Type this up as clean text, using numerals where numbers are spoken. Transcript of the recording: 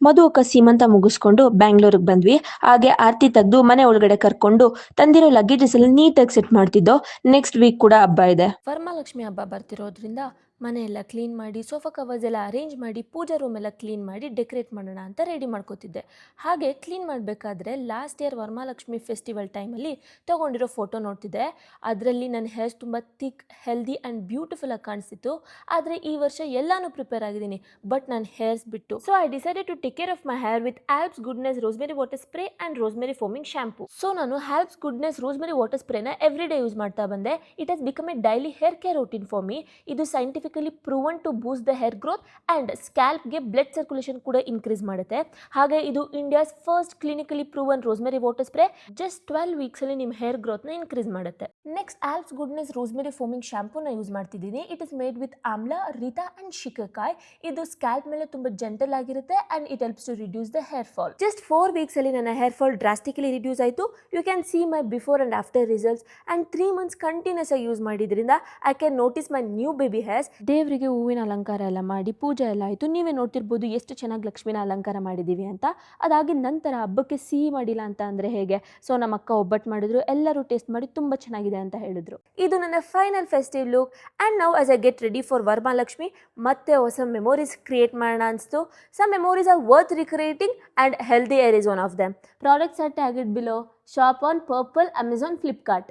ಮಧು ಅಕ್ಕ ಸೀಮಂತ ಮುಗಿಸ್ಕೊಂಡು ಬ್ಯಾಂಗ್ಳೂರಿಗೆ ಬಂದ್ವಿ. ಹಾಗೆ ಆರ್ತಿ ತೆಗ್ದು ಮನೆ ಒಳಗಡೆ ಕರ್ಕೊಂಡು ತಂದಿರೋ ಲಗೇಜಸ್ ಎಲ್ಲ ನೀಟಾಗಿ ಸೆಟ್ ಮಾಡ್ತಿದ್ದೋ. ನೆಕ್ಸ್ಟ್ ವೀಕ್ ಕೂಡ ಹಬ್ಬ ಇದೆ. ವರಮಹಾಲಕ್ಷ್ಮಿ ಹಬ್ಬ ಬರ್ತಿರೋದ್ರಿಂದ ಮನೆಯೆಲ್ಲ ಕ್ಲೀನ್ ಮಾಡಿ, ಸೋಫಾ ಕವರ್ಸ್ ಎಲ್ಲ ಅರೇಂಜ್ ಮಾಡಿ, ಪೂಜಾ ರೂಮ್ ಎಲ್ಲ ಕ್ಲೀನ್ ಮಾಡಿ ಡೆಕೋರೇಟ್ ಮಾಡೋಣ ಅಂತ ರೆಡಿ ಮಾಡ್ಕೋತಿದ್ದೆ. ಹಾಗೆ ಕ್ಲೀನ್ ಮಾಡಬೇಕಾದ್ರೆ ಲಾಸ್ಟ್ ಇಯರ್ ವರಮಹಾಲಕ್ಷ್ಮಿ ಫೆಸ್ಟಿವಲ್ ಟೈಮಲ್ಲಿ ತೊಗೊಂಡಿರೋ ಫೋಟೋ ನೋಡ್ತಿದ್ದೆ. ಅದರಲ್ಲಿ ನನ್ನ ಹೇರ್ಸ್ ತುಂಬ ಥಿಕ್, ಹೆಲ್ದಿ ಆ್ಯಂಡ್ ಬ್ಯೂಟಿಫುಲ್ ಆಗಿ ಕಾಣಿಸ್ತಿತ್ತು. ಆದರೆ ಈ ವರ್ಷ ಎಲ್ಲಾನು ಪ್ರಿಪೇರ್ ಆಗಿದ್ದೀನಿ, ಬಟ್ ನನ್ನ ಹೇರ್ಸ್ ಬಿಟ್ಟು. So I decided to take care of my hair with Alps Goodness rosemary water spray and rosemary foaming shampoo. So ನಾನು ಆಲ್ಪ್ಸ್ ಗುಡ್ನೆಸ್ ರೋಸ್ಮೆರಿ ವಾಟರ್ ಸ್ಪ್ರೇನ ಎವ್ರಿ ಡೇ ಯೂಸ್ ಮಾಡ್ತಾ ಬಂದೆ. It has become a daily hair care routine for me. ಇದು scientifically proven to boost the hair growth and ಸ್ಕ್ಯಾಲ್ಪ್ಗೆ blood circulation ಕೂಡ increase ಮಾಡುತ್ತೆ. ಹಾಗೆ ಇದು India's first clinically proven rosemary water spray. Just 12 ವೀಕ್ಸಲ್ಲಿ ನಿಮ್ಮ ಹೇರ್ ಗ್ರೋತ್ನ ಇನ್ಕ್ರೀಸ್ ಮಾಡುತ್ತೆ. Next Alps Goodness rosemary foaming ಶಾಂಪೂನ ಯೂಸ್ ಮಾಡ್ತಿದ್ದೀನಿ. It is made with amla, reetha and shikakai. ಇದು ಸ್ಕ್ಯಾಲ್ಪ್ ಮೇಲೆ ತುಂಬ ಜೆಂಟಲ್ ಆಗಿರುತ್ತೆ and it helps to reduce the hair fall. Just 4 ವೀಕ್ಸಲ್ಲಿ ನನ್ನ ಹೇರ್ ಫಾಲ್ ಡ್ರಾಸ್ಟಿಕಲಿ ರಿಡ್ಯೂಸ್ ಆಯಿತು. You can see my before and after results. And 3 months continuous ಆಗಿ use ಮಾಡಿದ್ರಿಂದ I can notice my new baby hairs. ದೇವರಿಗೆ ಹೂವಿನ ಅಲಂಕಾರ ಎಲ್ಲ ಮಾಡಿ ಪೂಜೆ ಎಲ್ಲ ಆಯಿತು. ನೀವೇ ನೋಡ್ತಿರ್ಬೋದು ಎಷ್ಟು ಚೆನ್ನಾಗಿ ಲಕ್ಷ್ಮಿನ ಅಲಂಕಾರ ಮಾಡಿದ್ದೀವಿ ಅಂತ. ಅದಾಗಿದ ನಂತರ ಹಬ್ಬಕ್ಕೆ ಸಿಹಿ ಮಾಡಿಲ್ಲ ಅಂತ ಅಂದರೆ ಹೇಗೆ? ಸೊ ನಮ್ಮ ಅಕ್ಕ ಒಬ್ಬಟ್ಟು ಮಾಡಿದ್ರು, ಎಲ್ಲರೂ ಟೇಸ್ಟ್ ಮಾಡಿ ತುಂಬ ಚೆನ್ನಾಗಿದೆ ಅಂತ ಹೇಳಿದ್ರು. ಇದು ನನ್ನ final festive look. And now as I get ready for Varamahalakshmi ಮತ್ತೆ ಹೊಸ ಮೆಮೊರೀಸ್ ಕ್ರಿಯೇಟ್ ಮಾಡೋಣ ಅನಿಸ್ತು. Some memories are worth recreating and healthy hair is one of them. Products are tagged below. Shop on Purplle, Amazon, Flipkart.